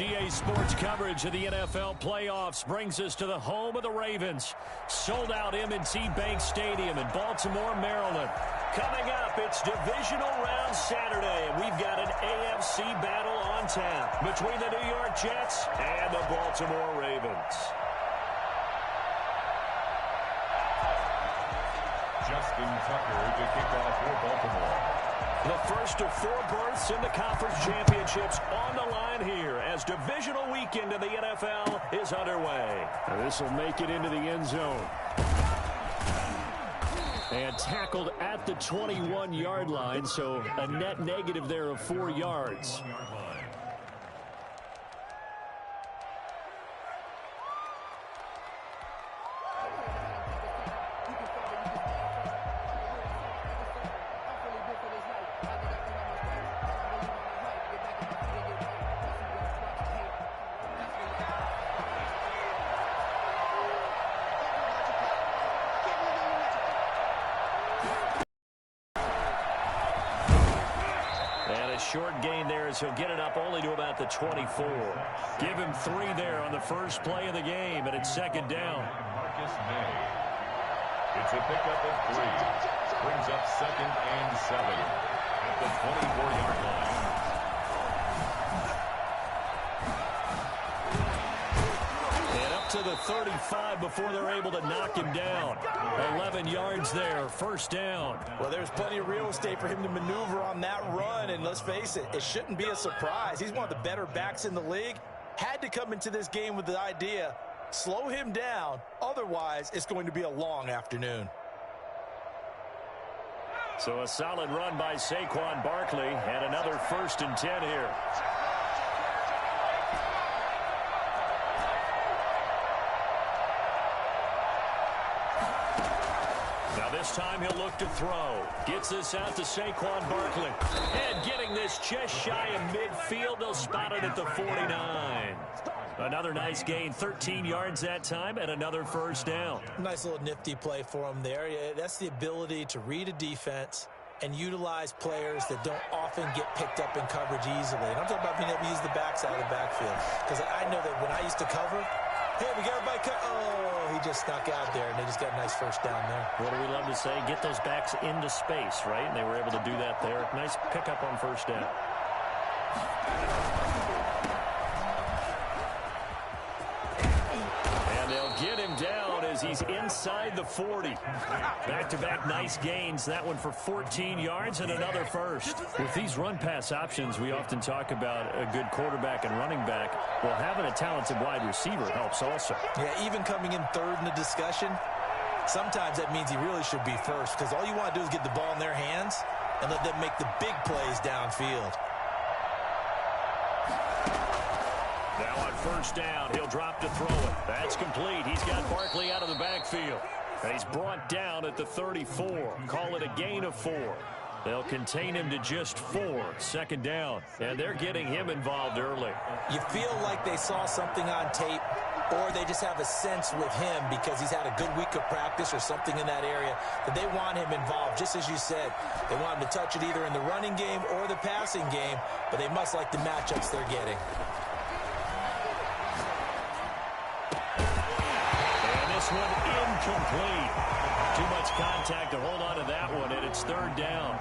DA Sports coverage of the NFL playoffs brings us to the home of the Ravens. Sold out M&T Bank Stadium in Baltimore, Maryland. Coming up, it's divisional round Saturday, and we've got an AFC battle on tap between the New York Jets and the Baltimore Ravens. Justin Tucker to kick off for Baltimore. The first of 4 berths in the conference championships on the line here as divisional weekend in the NFL is underway. This will make it into the end zone. And tackled at the 21-yard line, so a net negative there of 4 yards. Short gain there as he'll get it up only to about the 24. Give him 3 there on the first play of the game, and it's second down. Marcus May. It's a pickup of 3. Brings up 2nd and 7 at the 24-yard line. And up to the 35 before they're able to knock him down. 11 yards there, first down. Well, there's plenty of real estate for him to maneuver on that run, and let's face it, it shouldn't be a surprise. He's one of the better backs in the league. Had to come into this game with the idea, slow him down, otherwise it's going to be a long afternoon. So a solid run by Saquon Barkley, and another 1st and 10 here. This time he'll look to throw. Gets this out to Saquon Barkley. And getting this just shy of midfield. They'll spot it at the 49. Another nice gain. 13 yards that time and another first down. Nice little nifty play for him there. That's the ability to read a defense and utilize players that don't often get picked up in coverage easily. And I'm talking about being able to use the backside of the backfield. Because I know that when I used to cover, hey, we got everybody cut. Oh, he just snuck out there, and they just got a nice first down there. What do we love to say? Get those backs into space, right? And they were able to do that there. Nice pickup on first down. And they'll get him down as he's inside the 40. Back-to-back nice gains. That one for 14 yards and another first. With these run-pass options, we often talk about a good quarterback and running back. Well, having a talented wide receiver helps also. Yeah, even coming in 3rd in the discussion, sometimes that means he really should be first because all you want to do is get the ball in their hands and let them make the big plays downfield. Now on first down, he'll drop to throw it. That's complete. He's got Barkley out of the backfield. And he's brought down at the 34. Call it a gain of 4. They'll contain him to just 4. Second down. And they're getting him involved early. You feel like they saw something on tape, or they just have a sense with him because he's had a good week of practice or something in that area that they want him involved, just as you said. They want him to touch it either in the running game or the passing game, but they must like the matchups they're getting. One incomplete. Too much contact to hold on to that one, and it's 3rd down.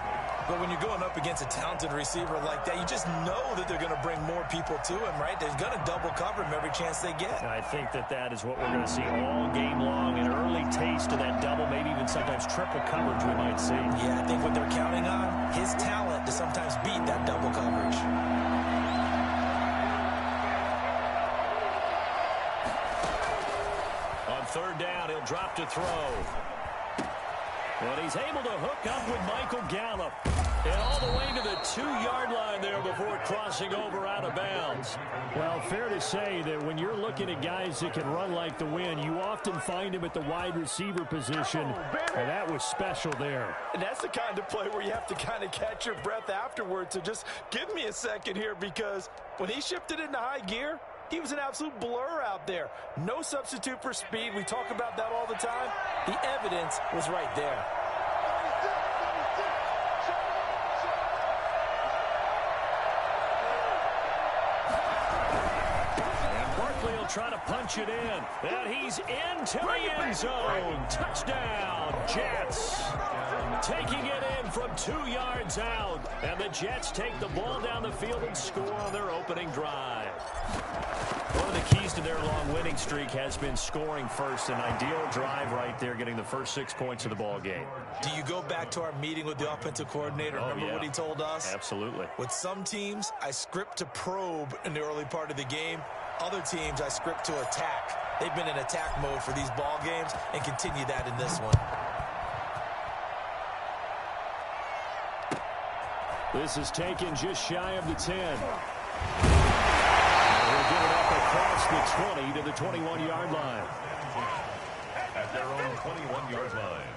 But when you're going up against a talented receiver like that, you just know that they're going to bring more people to him, right? They're going to double cover him every chance they get. I think that is what we're going to see all game long, an early taste of that double, maybe even sometimes triple coverage we might see. Yeah, I think what they're counting on, his talent to sometimes beat that double coverage. On 3rd down, he'll drop to throw. But he's able to hook up with Michael Gallup. And all the way to the 2-yard line there before crossing over out of bounds. Well, fair to say that when you're looking at guys that can run like the wind, you often find him at the wide receiver position. And that was special there. And that's the kind of play where you have to kind of catch your breath afterwards. So just give me a second here, because when he shifted into high gear, he was an absolute blur out there. No substitute for speed. We talk about that all the time. The evidence was right there. try to punch it in. And he's into the end zone. Touchdown, Jets. Taking it in from 2 yards out. And the Jets take the ball down the field and score on their opening drive. One of the keys to their long winning streak has been scoring first. An ideal drive right there, getting the first 6 points of the ball game. Do you go back to our meeting with the offensive coordinator? Remember what he told us? Absolutely. With some teams, I script to probe in the early part of the game. Other teams, I script to attack. They've been in attack mode for these ball games and continue that in this one. This is taken just shy of the 10. We'll get it up across the 20 to the 21-yard line. At their own 21-yard line.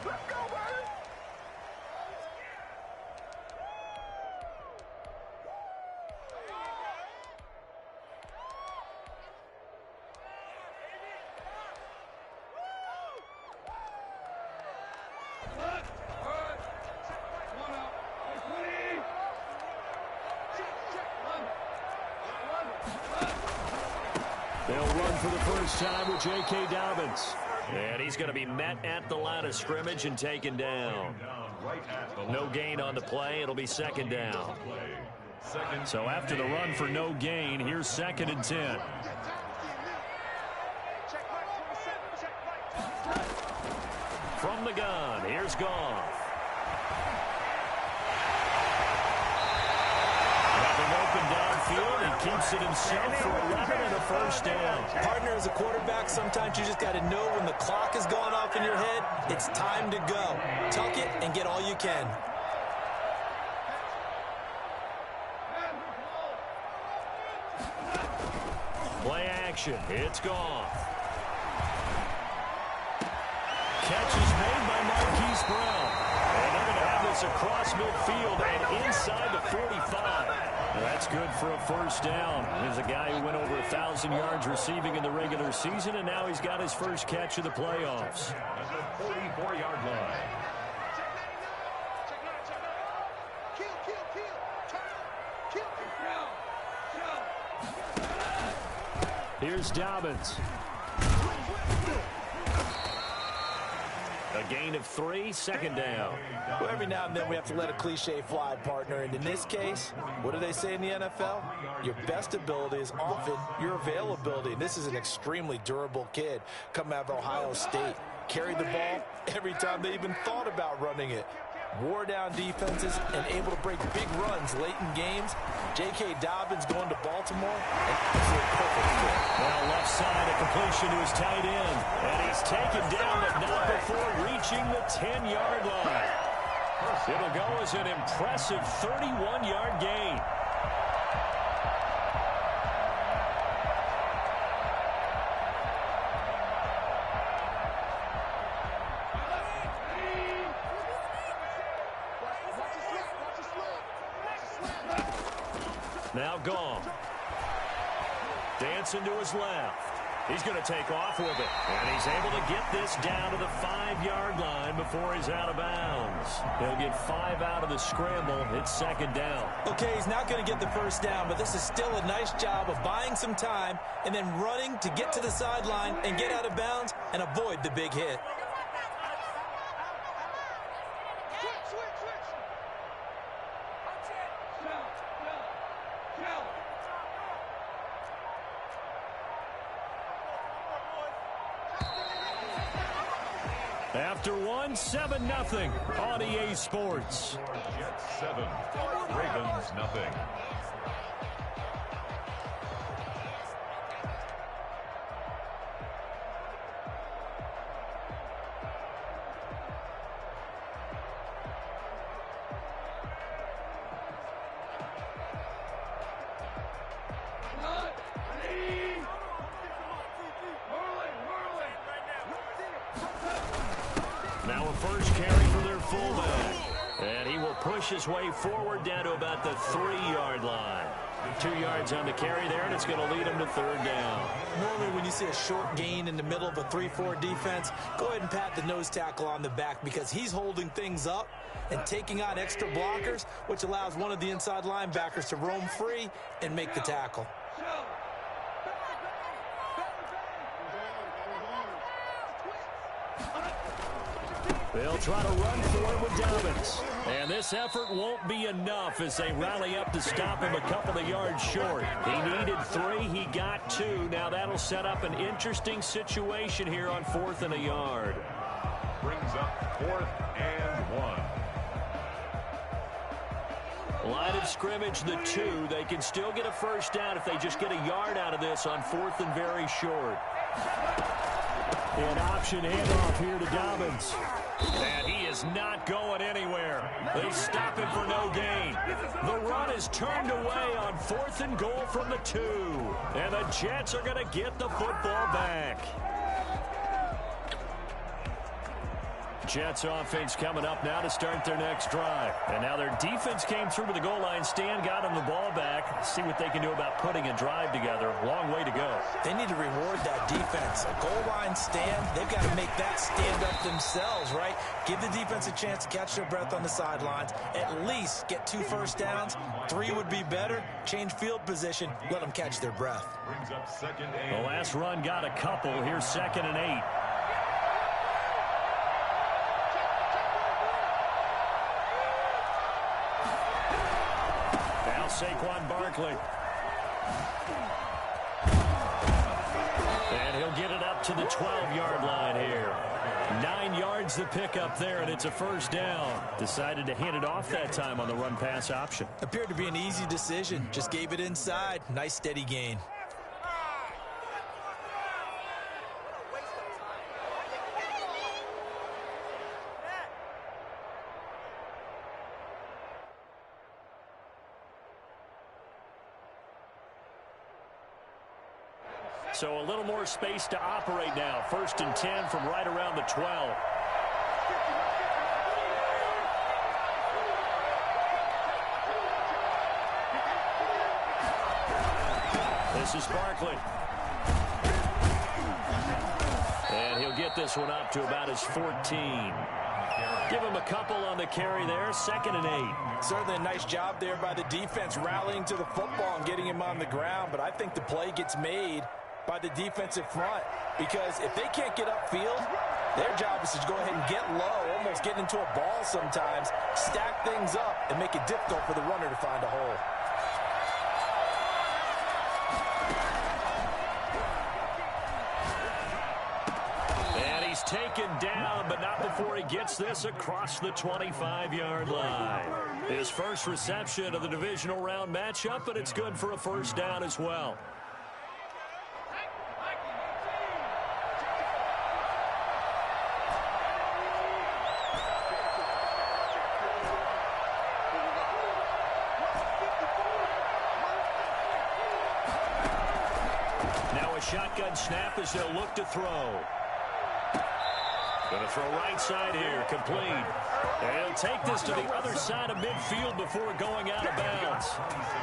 They'll run for the first time with J.K. Dobbins. And he's going to be met at the line of scrimmage and taken down. No gain on the play. It'll be second down. So after the run for no gain, here's 2nd and 10. From the gun, here's Goff. Open downfield, he keeps it himself for 11 and a first down. Partner, as a quarterback, sometimes you just got to know when the clock has gone off in your head, it's time to go. Tuck it and get all you can. Play action, it's gone. Catch is made by Marquise Brown. And they're going to have this across midfield and inside the 45. That's good for a first down. There's a guy who went over 1,000 yards receiving in the regular season, and now he's got his first catch of the playoffs. At the 44-yard line. Here's Dobbins. A gain of 3, second down. Well, every now and then we have to let a cliche fly, partner. And in this case, what do they say in the NFL? Your best ability is often your availability. And this is an extremely durable kid coming out of Ohio State. Carried the ball every time they even thought about running it. Wore down defenses and able to break big runs late in games. J.K. Dobbins going to Baltimore, an absolute perfect fit. Now left side, a completion to his tight end. And he's taken down, but not before reaching the 10-yard line. It'll go as an impressive 31-yard gain. Now gone. Dancing to his left. He's going to take off with it. And he's able to get this down to the 5-yard line before he's out of bounds. He'll get 5 out of the scramble. It's second down. Okay, he's not going to get the first down, but this is still a nice job of buying some time and then running to get to the sideline and get out of bounds and avoid the big hit. After one, 7-0 on EA Sports. Jets 7, Ravens nothing. Now a first carry for their fullback. And he will push his way forward down to about the 3-yard line. 2 yards on the carry there, and it's going to lead him to third down. Normally when you see a short gain in the middle of a 3-4 defense, go ahead and pat the nose tackle on the back because he's holding things up and taking on extra blockers, which allows one of the inside linebackers to roam free and make the tackle. They'll try to run for it with Dobbins. And this effort won't be enough as they rally up to stop him a couple of yards short. He needed 3. He got 2. Now that'll set up an interesting situation here on 4th and a yard. Brings up 4th and 1. Line of scrimmage, the 2. They can still get a first down if they just get a yard out of this on 4th and very short. An option handoff here to Dobbins. And he is not going anywhere. They stop him for no gain. The run is turned away on 4th and goal from the 2. And the Jets are going to get the football back. Jets offense coming up now to start their next drive. And now their defense came through to the goal line stand, got them the ball back. See what they can do about putting a drive together. Long way to go. They need to reward that defense. A goal line stand, they've got to make that stand up themselves, right? Give the defense a chance to catch their breath on the sidelines. At least get 2 first downs. 3 would be better. Change field position. Let them catch their breath. Brings up 2nd and The last run got a couple. Here's 2nd and 8. Saquon Barkley. And he'll get it up to the 12-yard line here. 9 yards the pickup there, and it's a first down. Decided to hand it off that time on the run-pass option. Appeared to be an easy decision. Just gave it inside. Nice steady gain. So a little more space to operate now. 1st and 10 from right around the 12. This is Barkley. And he'll get this one up to about his 14. Give him a couple on the carry there. 2nd and 8. Certainly a nice job there by the defense rallying to the football and getting him on the ground. But I think the play gets made by the defensive front, because if they can't get upfield, their job is to go ahead and get low, almost get into a ball sometimes, stack things up, and make it difficult for the runner to find a hole. And he's taken down, but not before he gets this across the 25-yard line. His first reception of the divisional round matchup, but it's good for a first down as well. Shotgun snap as they'll look to throw. Going to throw right side here, complete. And he'll take this to the other side of midfield before going out of bounds.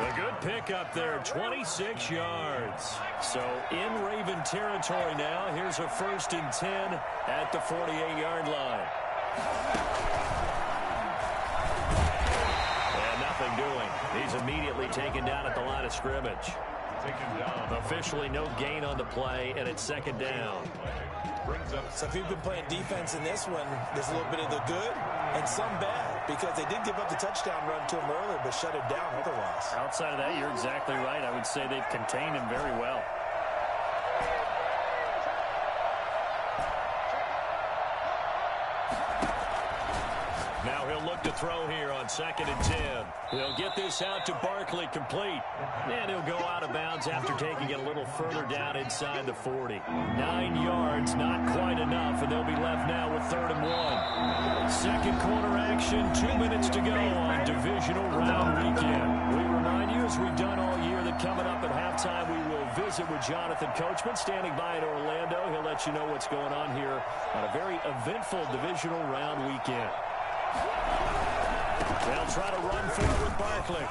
A good pickup there, 26 yards. So in Raven territory now. Here's a 1st and 10 at the 48-yard line. And nothing doing. He's immediately taken down at the line of scrimmage. taken down. Officially no gain on the play, and it's 2nd down. Brings up. So if you've been playing defense in this one, there's a little bit of the good and some bad, because they did give up the touchdown run to him earlier, but shut it down otherwise. Outside of that, you're exactly right. I would say they've contained him very well. Now he'll look to throw here on 2nd and 10. He'll get this out to Barkley, complete. And he'll go out of bounds after taking it a little further down inside the 40. 9 yards, not quite enough, and they'll be left now with 3rd and 1. Second quarter action, 2 minutes to go on divisional round weekend. We remind you, as we've done all year, that coming up at halftime, we will visit with Jonathan Coachman, standing by in Orlando. He'll let you know what's going on here on a very eventful divisional round weekend. They'll try to run for it with Barkley.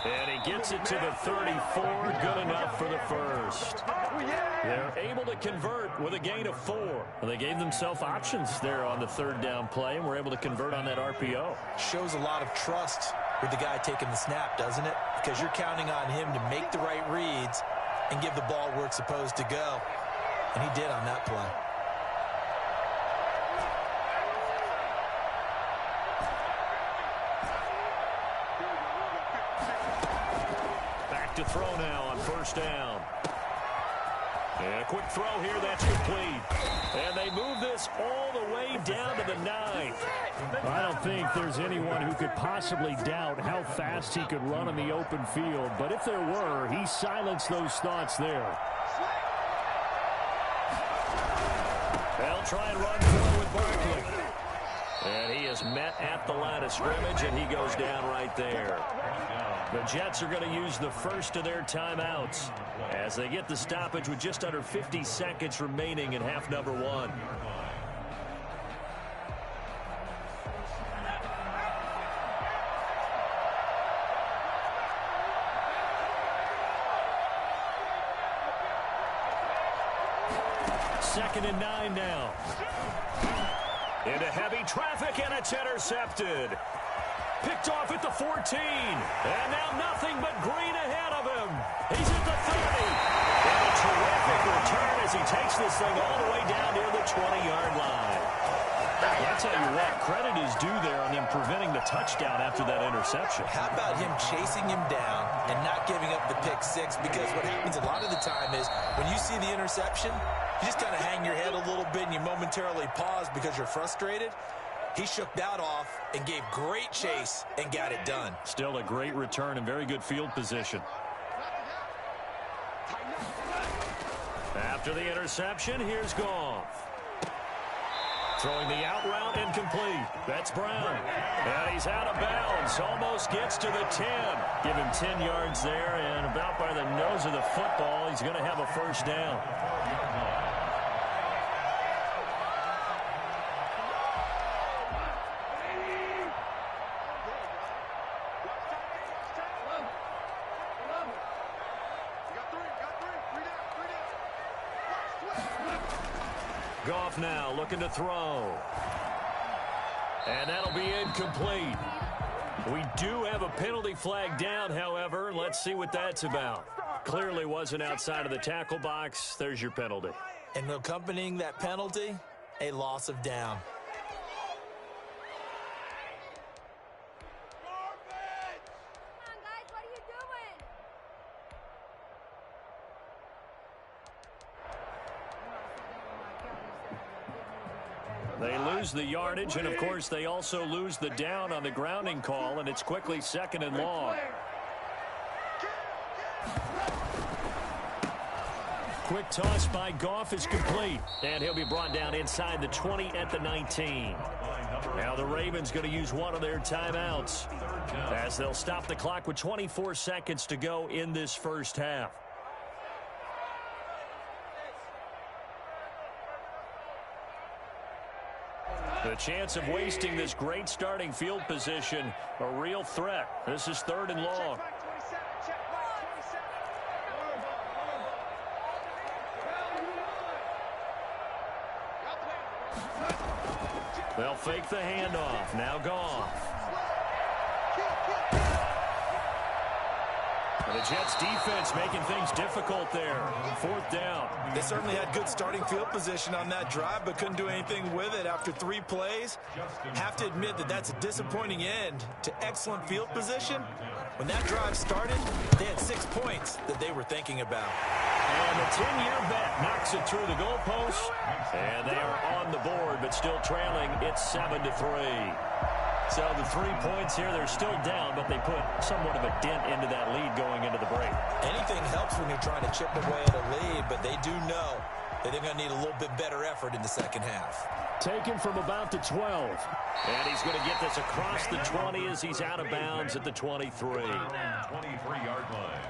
And he gets it to the 34. Good enough for the first. They're able to convert with a gain of 4. Well, they gave themselves options there on the 3rd down play, and were able to convert on that RPO. Shows a lot of trust with the guy taking the snap, doesn't it? Because you're counting on him to make the right reads and give the ball where it's supposed to go. And he did on that play. back to throw now on first down. And a quick throw here, that's complete. And they move this all the way down to the 9th. I don't think there's anyone who could possibly doubt how fast he could run in the open field. But if there were, he silenced those thoughts there. They'll try and run through with Barkley. And he is met at the line of scrimmage, and he goes down right there. The Jets are going to use the first of their timeouts as they get the stoppage with just under 50 seconds remaining in half number 1. Second and 9 now. Into heavy traffic, and it's intercepted. Picked off at the 14. And now nothing but green ahead of him. He's at the 30. And a terrific return as he takes this thing all the way down near the 20-yard line. I'll tell you what, credit is due there on them preventing the touchdown after that interception. How about him chasing him down and not giving up the pick six? Because what happens a lot of the time is when you see the interception, you just kind of hang your head a little bit and you momentarily pause because you're frustrated. He shook that off and gave great chase and got it done. Still a great return and very good field position. After the interception, here's Goff. Throwing the out route incomplete. That's Brown. And he's out of bounds. Almost gets to the 10. Give him 10 yards there, and about by the nose of the football, he's going to have a first down. Goff now looking to throw. And that'll be incomplete. We do have a penalty flag down, however. Let's see what that's about. Clearly wasn't outside of the tackle box. There's your penalty. And accompanying that penalty, a loss of down. They lose the yardage, and of course they also lose the down on the grounding call, and it's quickly second and long. Quick toss by Goff is complete, and he'll be brought down inside the 20 at the 19. Now the Ravens going to use one of their timeouts as they'll stop the clock with 24 seconds to go in this first half. The chance of wasting this great starting field position, a real threat. This is third and long. They'll fake the handoff. Now Goff. And the Jets defense making things difficult there. Fourth down. They certainly had good starting field position on that drive, but couldn't do anything with it after 3 plays. Have to admit that that's a disappointing end to excellent field position. When that drive started, they had 6 points that they were thinking about. And the 10-year vet knocks it through the goalpost. And they are on the board, but still trailing. It's 7-3. So the 3 points here, they're still down, but they put somewhat of a dent into that lead going into the break. Anything helps when you're trying to chip away at a lead, but they do know that they're going to need a little bit better effort in the second half. Taken from about the 12. And he's going to get this across the 20 as he's out of bounds at the 23. 23-yard line.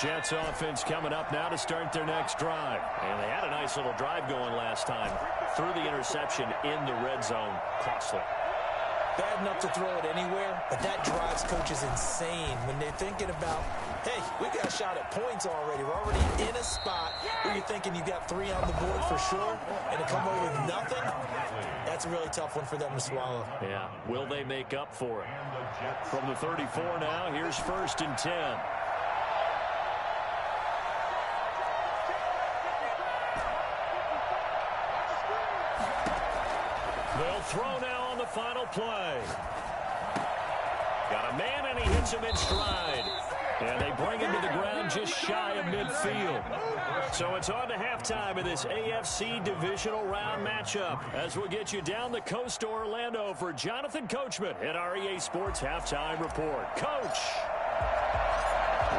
Jets offense coming up now to start their next drive. And they had a nice little drive going last time. Threw the interception in the red zone. Costly. Bad enough to throw it anywhere, but that drives coaches insane when they're thinking about, hey, we got a shot at points already. We're already in a spot where you're thinking you got 3 on the board for sure, and to come away with nothing, that's a really tough one for them to swallow. Yeah, will they make up for it? From the 34 now, here's first and 10. They'll throw now on the final play. Got a man, and he hits him in stride. And they bring him to the ground just shy of midfield. So it's on to halftime of this AFC divisional round matchup as we'll get you down the coast to Orlando for Jonathan Coachman at our EA Sports Halftime Report. Coach,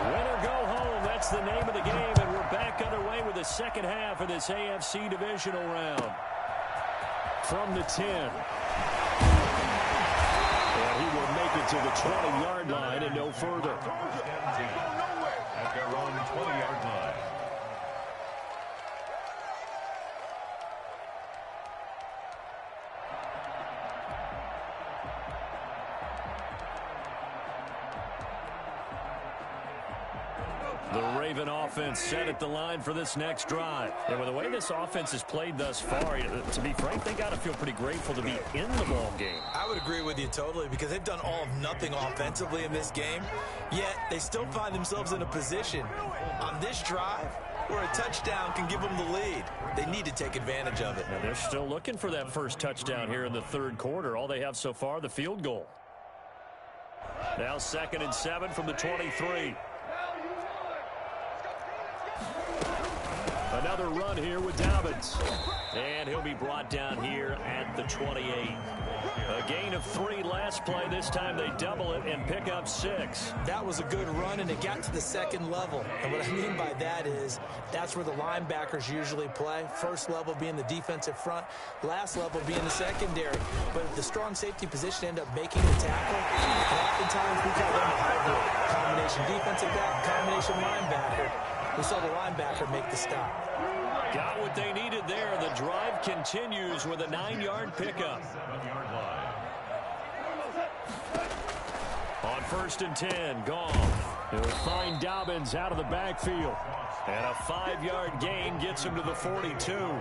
win or go home, that's the name of the game, and we're back underway with the second half of this AFC divisional round. From the 10. And he will make it to the 20-yard line and no further. At their own 20-yard line. The Raven offense set at the line for this next drive. And with the way this offense has played thus far, to be frank, they got to feel pretty grateful to be in the ball game. I would agree with you totally because they've done all of nothing offensively in this game, yet they still find themselves in a position on this drive where a touchdown can give them the lead. They need to take advantage of it. And they're still looking for that first touchdown here in the third quarter. All they have so far, the field goal. Now 2nd and 7 from the 23. Another run here with Dobbins. And he'll be brought down here at the 28. A gain of 3 last play. This time they double it and pick up 6. That was a good run, and it got to the second level. And what I mean by that is that's where the linebackers usually play. First level being the defensive front, last level being the secondary. But if the strong safety position end up making the tackle, oftentimes we call them a hybrid. Combination defensive back, combination linebacker. We saw the linebacker make the stop. Got what they needed there. The drive continues with a 9-yard pickup. On 1st and 10, Goff. He'll find Dobbins out of the backfield. And a 5-yard gain gets him to the 42.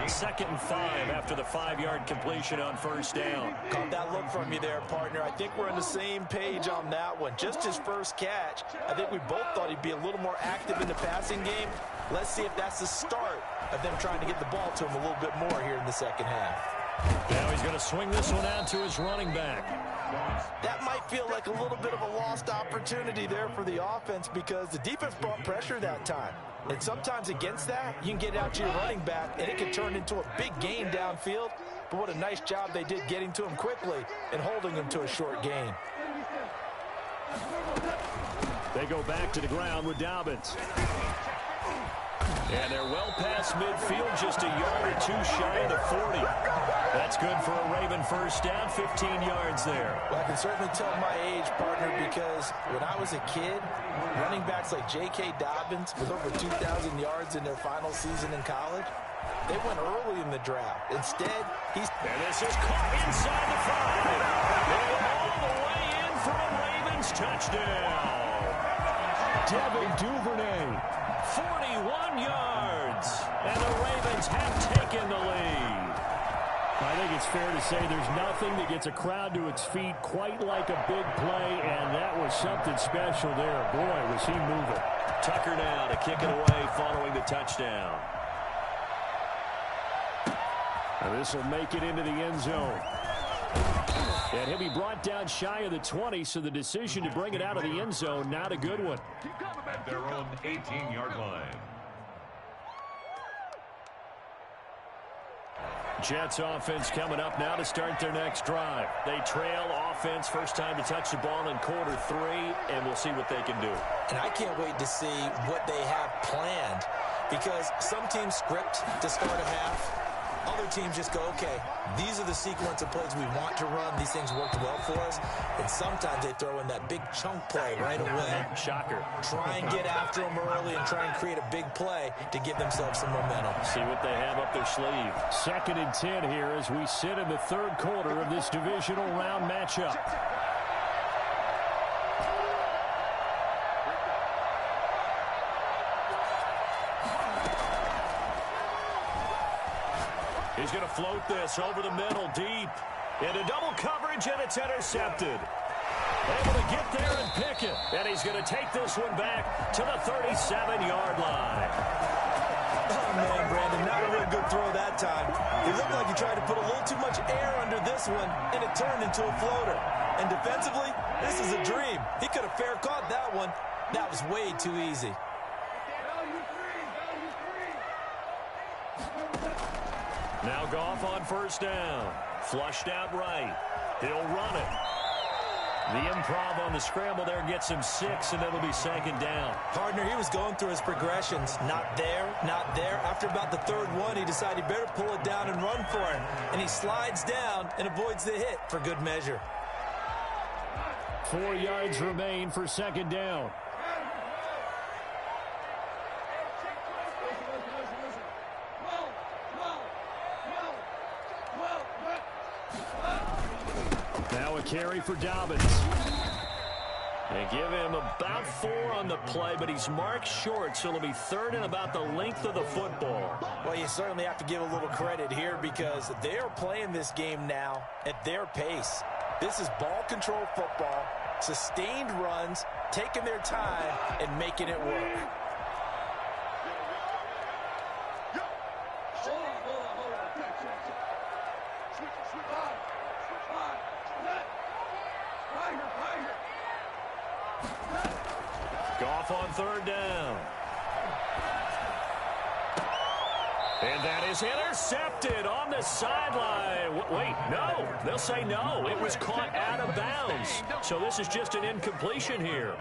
2nd and 5 after the 5-yard completion on 1st down. Caught that look from you there, partner. I think we're on the same page on that one. Just his first catch. I think we both thought he'd be a little more active in the passing game. Let's see if that's the start of them trying to get the ball to him a little bit more here in the second half. Now he's going to swing this one out to his running back. That might feel like a little bit of a lost opportunity there for the offense because the defense brought pressure that time. And sometimes against that, you can get out to your running back, and it can turn into a big gain downfield. But what a nice job they did getting to him quickly and holding him to a short gain. They go back to the ground with Dobbins. And they're well past midfield, just a yard or 2 shy of the 40. That's good for a Raven first down, 15 yards there. Well, I can certainly tell my age, partner, because when I was a kid, running backs like J.K. Dobbins with over 2,000 yards in their final season in college, they went early in the draft. Instead, And this is caught inside the 5. And all the way in for a Ravens touchdown. Devin Duvernay, 41 yards. And the Ravens have taken the lead. I think it's fair to say there's nothing that gets a crowd to its feet quite like a big play, and that was something special there. Boy, was he moving. Tucker now to kick it away following the touchdown. And this will make it into the end zone. And he'll be brought down shy of the 20, so the decision to bring it out of the end zone, not a good one. At their own 18-yard line. Jets offense coming up now to start their next drive. They trail offense, first time to touch the ball in quarter 3, and we'll see what they can do. And I can't wait to see what they have planned because some teams script to start a half. Other teams just go, okay, these are the sequence of plays we want to run. These things worked well for us. And sometimes they throw in that big chunk play right away. Shocker. Try and get after them early and try and create a big play to give themselves some momentum. See what they have up their sleeve. 2nd and 10 here as we sit in the third quarter of this divisional round matchup. He's going to float this over the middle, deep. Into double coverage, and it's intercepted. Able to get there and pick it. And he's going to take this one back to the 37-yard line. Oh, man, Brandon, not a real good throw that time. It looked like he tried to put a little too much air under this one, and it turned into a floater. And defensively, this is a dream. He could have fair caught that one. That was way too easy. Now Goff on first down. Flushed out right. He'll run it. The improv on the scramble there gets him 6, and it'll be second down. Partner, he was going through his progressions. Not there, not there. After about the third one, he decided he better pull it down and run for it. And he slides down and avoids the hit for good measure. 4 yards remain for second down. Now a carry for Dobbins. They give him about 4 on the play, but he's marked short, so it'll be third and about the length of the football. Well, you certainly have to give a little credit here because they are playing this game now at their pace. This is ball control football, sustained runs, taking their time, and making it work. Goff on third down. And that is intercepted on the sideline. Wait, no. They'll say no. It was caught out of bounds. So this is just an incompletion here.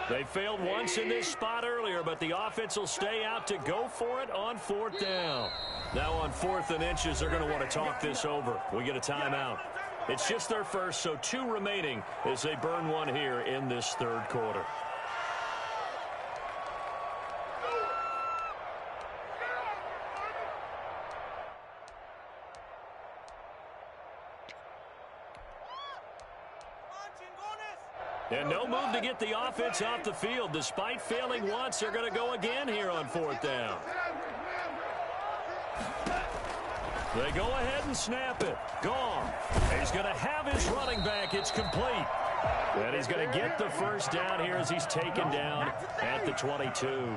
They failed once in this spot earlier, but the offense will stay out to go for it on fourth down. Now on 4th and inches, they're going to want to talk this over. We get a timeout. It's just their first, so 2 remaining as they burn one here in this third quarter. And no move to get the offense off the field. Despite failing once, they're going to go again here on 4th down. They go ahead and snap it. Gone. He's going to have his running back. It's complete. And he's going to get the first down here as he's taken down at the 22.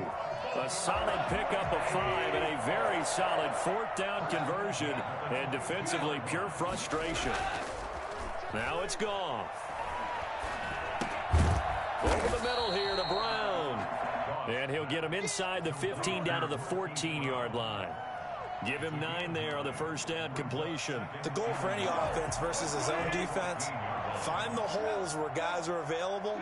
A solid pickup of 5 and a very solid 4th down conversion. And defensively, pure frustration. Now it's gone. Over the middle here to Brown. And he'll get him inside the 15 down to the 14-yard line. Give him 9 there on the first down completion. The goal for any offense versus his own defense, find the holes where guys are available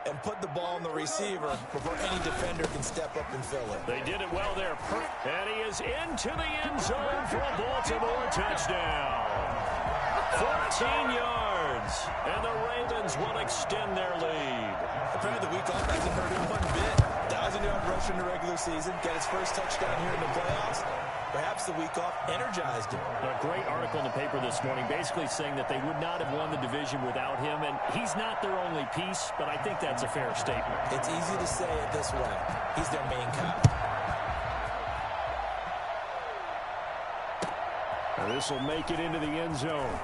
and put the ball in the receiver before any defender can step up and fill it. They did it well there. And he is into the end zone for a Baltimore touchdown. 14 yards. And the Ravens will extend their lead. Apparently the week off hasn't hurt him one bit. 1,000-yard rush in the regular season. Got his first touchdown here in the playoffs. Perhaps the week off energized him. A great article in the paper this morning basically saying that they would not have won the division without him. And he's not their only piece, but I think that's a fair statement. It's easy to say it this way. He's their main cop. This will make it into the end zone.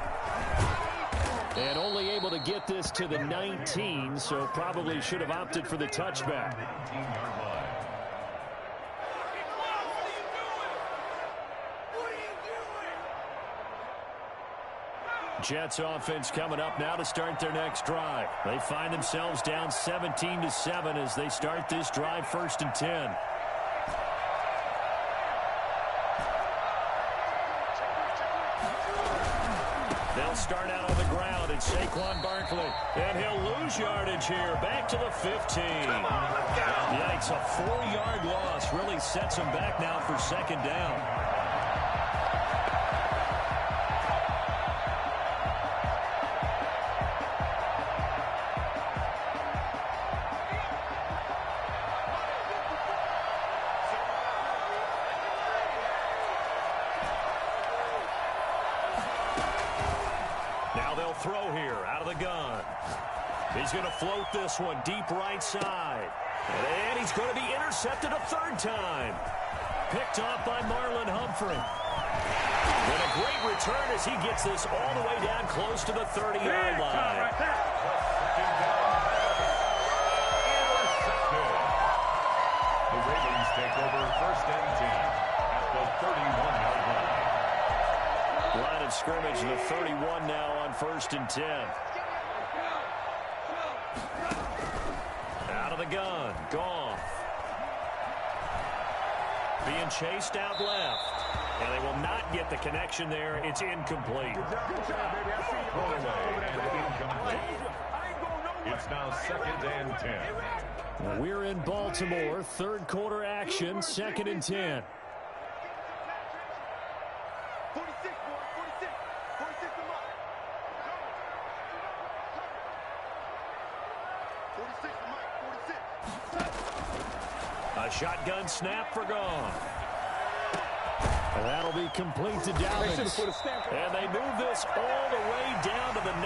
And only able to get this to the 19, so probably should have opted for the touchback. Jets offense coming up now to start their next drive. They find themselves down 17-7 as they start this drive 1st and 10. They'll start out on the ground, and Saquon Barkley. And he'll lose yardage here. Back to the 15. Yikes, a 4-yard loss really sets him back now for second down. throw here out of the gun. He's going to float this one deep right side. And he's going to be intercepted a third time. Picked off by Marlon Humphrey. And a great return as he gets this all the way down close to the 30-yard line. The Ravens take over first and 10 at the 31-yard line. Line of scrimmage, the 31 now on first and 10. Out of the gun, Goff. Being chased out left. And they will not get the connection there. It's incomplete. Thrown away and incomplete. It's now second and 10. We're in Baltimore. Third quarter action, second and 10. A shotgun snap for Goff. And that'll be complete to Dobbins. And they move this all the way down to the 9.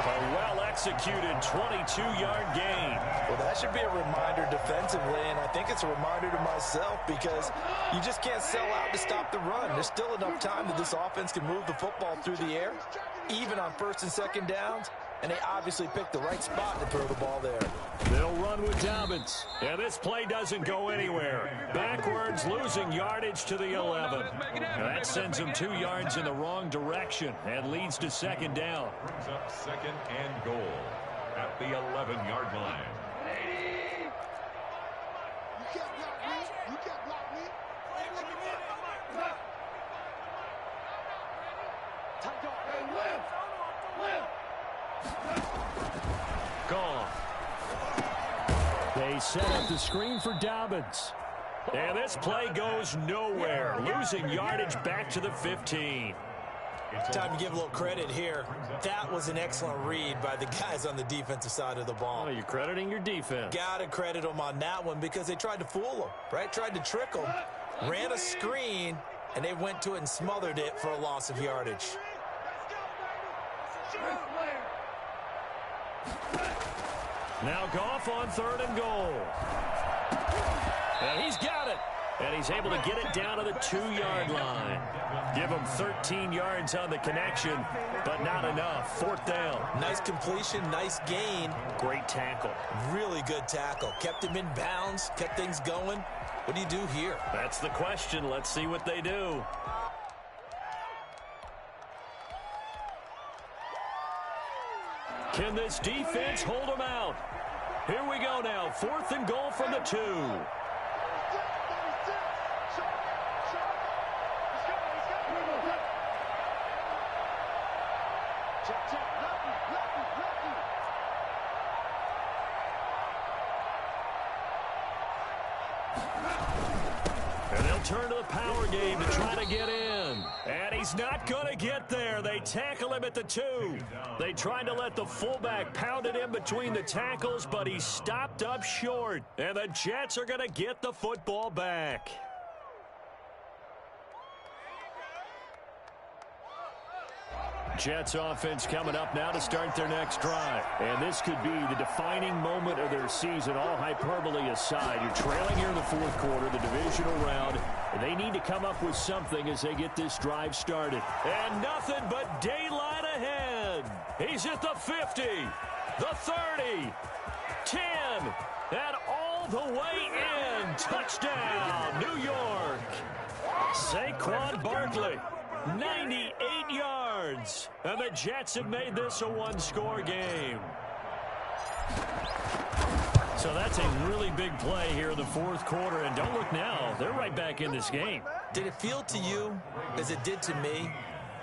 A well-executed 22-yard gain. Well, that should be a reminder defensively, and I think it's a reminder to myself because you just can't sell out to stop the run. There's still enough time that this offense can move the football through the air, even on first and second downs, and they obviously picked the right spot to throw the ball there. They'll run with Dobbins. And this play doesn't go anywhere. Backwards, losing yardage to the 11. And that sends them 2 yards in the wrong direction and leads to second down. Brings up second and goal at the 11-yard line. Goff. They set up the screen for Dobbins. And this play goes nowhere. Losing yardage back to the 15. Time to give a little credit here. That was an excellent read by the guys on the defensive side of the ball. Oh, you're crediting your defense. Got to credit them on that one because they tried to fool them, right? Tried to trick them. Ran a screen, and they went to it and smothered it for a loss of yardage. Now Goff on third and goal. And he's got it. And he's able to get it down to the 2-yard line. Give him 13 yards on the connection, but not enough. Fourth down. Nice completion, nice gain. Great tackle. Really good tackle. Kept him in bounds, kept things going. What do you do here? That's the question. Let's see what they do. Can this defense hold them out? Here we go now. Fourth and goal from the 2. And they'll turn to the power game to try to get in. And he's not going to get there. They tackle him at the 2. They tried to let the fullback pound it in between the tackles, but he stopped up short. And the Jets are going to get the football back. Jets offense coming up now to start their next drive. And this could be the defining moment of their season, all hyperbole aside. You're trailing here in the fourth quarter, the divisional round, and they need to come up with something as they get this drive started. And nothing but daylight ahead. He's at the 50, the 30, 10, and all the way in. Touchdown, New York. Saquon Barkley. 98 yards. And the Jets have made this a one-score game. So that's a really big play here in the fourth quarter. And don't look now. They're right back in this game. Did it feel to you, as it did to me,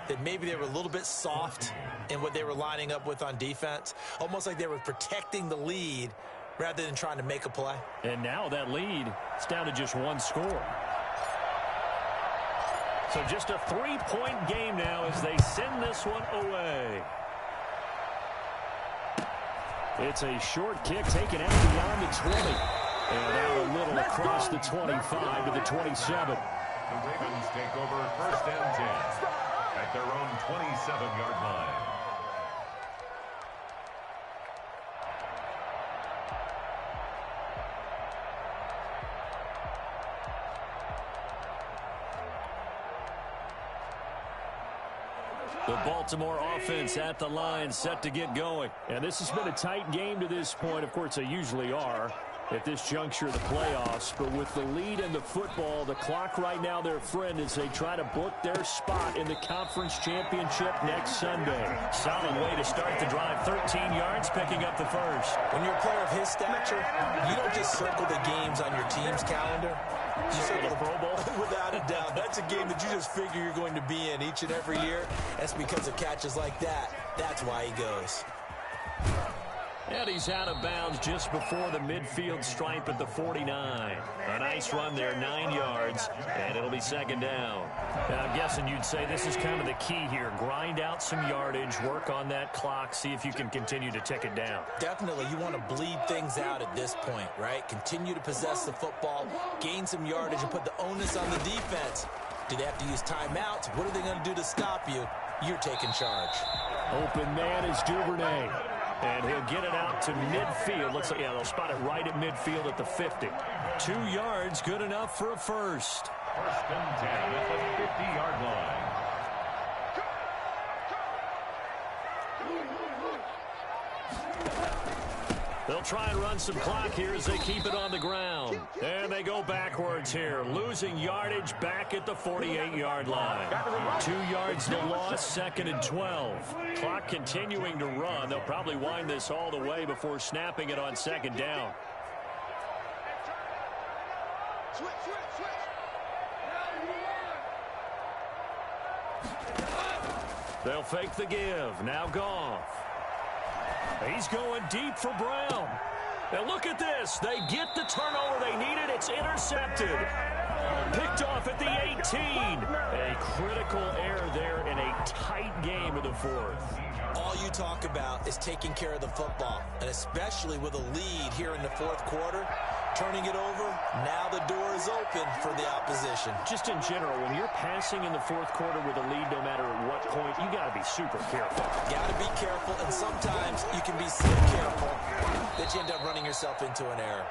that maybe they were a little bit soft in what they were lining up with on defense? Almost like they were protecting the lead rather than trying to make a play. And now that lead, it's down to just one score. So just a 3-point game now as they send this one away. It's a short kick taken out beyond the 20. And out a little across the 25 to the 27. The Ravens take over first and 10 at their own 27-yard line. The Baltimore offense at the line, set to get going. And this has been a tight game to this point. Of course, they usually are at this juncture of the playoffs. But with the lead in the football, the clock right now their friend as they try to book their spot in the conference championship next Sunday. Solid way to start the drive. 13 yards, picking up the first. When you're a player of his stature, you don't just circle the games on your team's calendar. You circle the Pro Bowl. Without a doubt. That's a game that you just figure you're going to be in each and every year. That's because of catches like that. That's why he goes. And he's out of bounds just before the midfield stripe at the 49. A nice run there, 9 yards, and it'll be second down. Now, I'm guessing you'd say this is kind of the key here. Grind out some yardage, work on that clock, see if you can continue to tick it down. Definitely, you want to bleed things out at this point, right? Continue to possess the football, gain some yardage, and put the onus on the defense. Do they have to use timeouts? What are they going to do to stop you? You're taking charge. Open man is Duvernay. And he'll get it out to midfield. Looks like, yeah, they'll spot it right at midfield at the 50. 2 yards, good enough for a first. First and 10 at the 50-yard line. They'll try and run some clock here as they keep it on the ground. And they go backwards here, losing yardage back at the 48-yard line. 2 yards to loss, second and 12. Clock continuing to run. They'll probably wind this all the way before snapping it on second down. They'll fake the give. Now Goff. He's going deep for Brown. Now look at this. They get the turnover they needed. It's intercepted. Picked off at the 18. A critical error there in a tight game of the fourth. All you talk about is taking care of the football, and especially with a lead here in the fourth quarter. Turning it over, now the door is open for the opposition. Just in general, when you're passing in the fourth quarter with a lead, no matter at what point, you got to be super careful. Got to be careful, and sometimes you can be so careful that you end up running yourself into an error.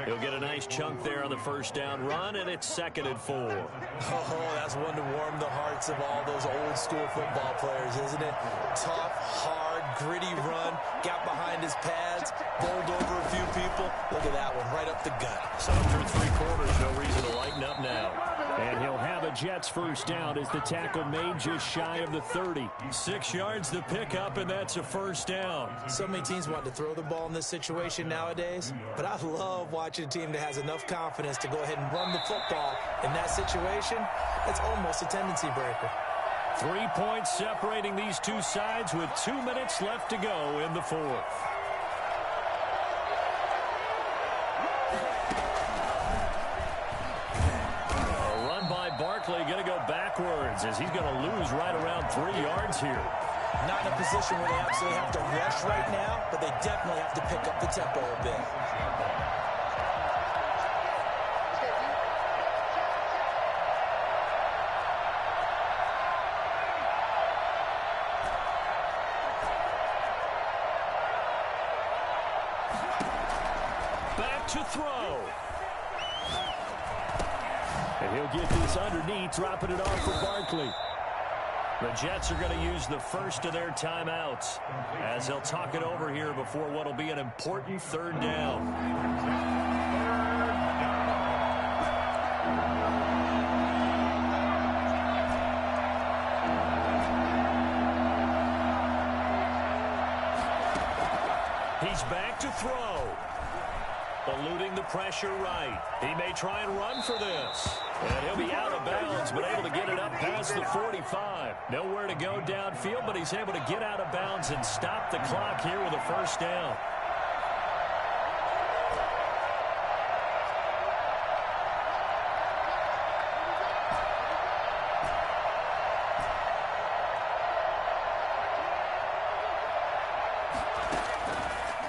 He'll get a nice chunk there on the first down run, and it's second and 4. Oh, that's one to warm the hearts of all those old school football players, isn't it? Tough, hard, gritty run, got behind his pads, bowled over a few people. Look at that one, right up the gut. So through 3 quarters, no reason to lighten up now. And he'll have a Jets first down as the tackle made just shy of the 30. 6 yards to pick up, and that's a first down. So many teams want to throw the ball in this situation nowadays, but I love watching a team that has enough confidence to go ahead and run the football. In that situation, it's almost a tendency breaker. 3 points separating these two sides with 2 minutes left to go in the fourth. A run by Barkley, going to go backwards as he's going to lose right around 3 yards here. Not in a position where they absolutely have to rush right now, but they definitely have to pick up the tempo a bit. Back to throw. And he'll get this underneath, dropping it off for Barkley. The Jets are going to use the first of their timeouts as they'll talk it over here before what will be an important third down. He's back to throw. Eluding the pressure right. He may try and run for this. And he'll be out of bounds, but able to get it up past the 45. Nowhere to go downfield, but he's able to get out of bounds and stop the clock here with a first down.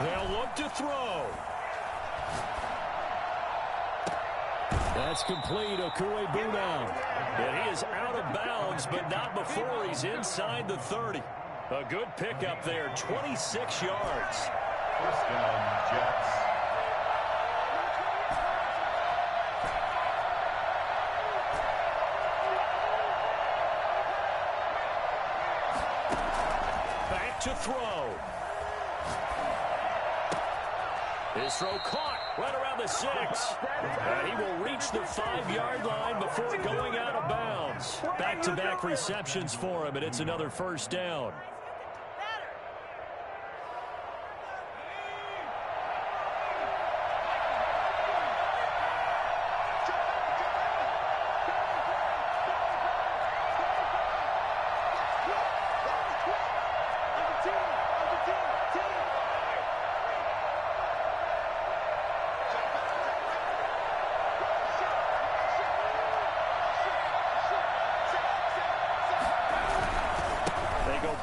They'll look to throw. That's complete. Okuegbunam. And he is out of bounds, but not before he's inside the 30. A good pickup there, 26 yards. First down, Jets. to throw. His throw caught right around the 6. And he will reach the 5-yard line before going out of bounds. Back-to-back receptions for him, and it's another first down.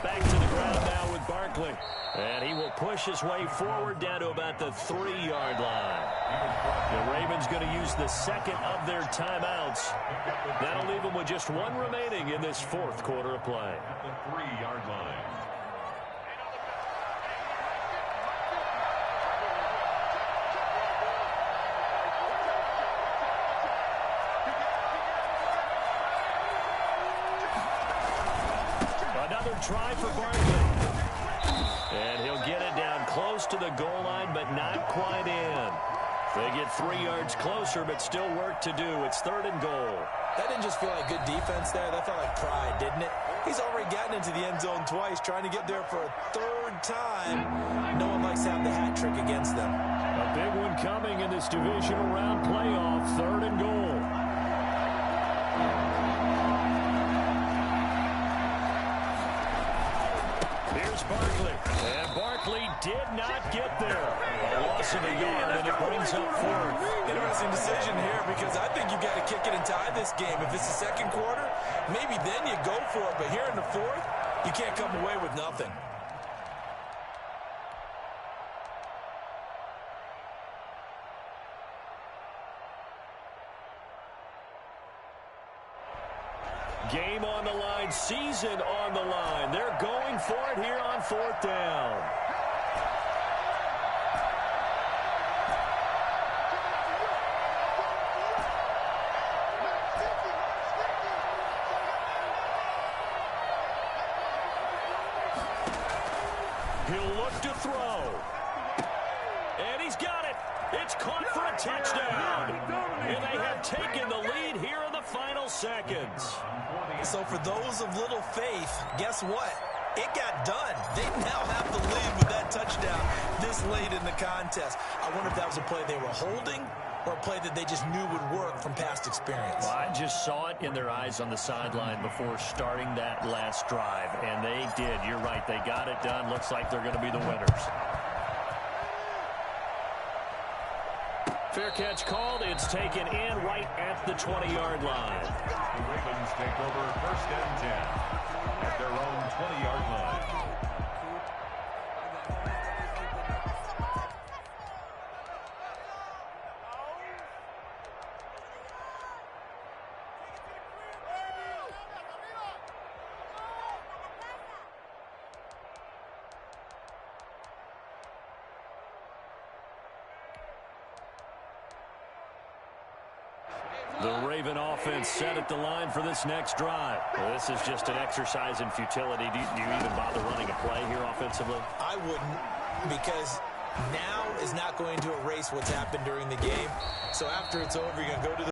Back to the ground now with Barkley. And he will push his way forward down to about the 3-yard line. The Ravens going to use the second of their timeouts. That'll leave them with just one remaining in this fourth quarter of play. At the 3-yard line. Try for Barkley. And he'll get it down close to the goal line, but not quite in. They get 3 yards closer, but still work to do. It's 3rd and goal. That didn't just feel like good defense there. That felt like pride, didn't it? He's already gotten into the end zone twice, trying to get there for a 3rd time. No one likes to have the hat trick against them. A big one coming in this divisional round playoff. 3rd and goal. Here's Barkley. And Barkley did not get there. A loss of a yard, and it brings up 4th. Interesting decision here, because I think you've got to kick it and tie this game. If it's the 2nd quarter, maybe then you go for it. But here in the 4th, you can't come away with nothing. Game on the line, season on the line. They're going for it here on 4th down. He'll look to throw. And he's got it. It's caught for a touchdown. And they have taken the lead here in the final seconds. So for those of little faith, guess what? It got done. They now have the lead with that touchdown this late in the contest. I wonder if that was a play they were holding or a play that they just knew would work from past experience. Well, I just saw it in their eyes on the sideline before starting that last drive, and they did. You're right. They got it done. Looks like they're going to be the winners. Fair catch called. It's taken in right at the 20-yard line. The Ravens take over 1st and 10 at their own 20-yard line. The Raven offense set at the line for this next drive. Well, this is just an exercise in futility. Do you even bother running a play here offensively? I wouldn't, because now is not going to erase what's happened during the game. So after it's over, you're going to go to the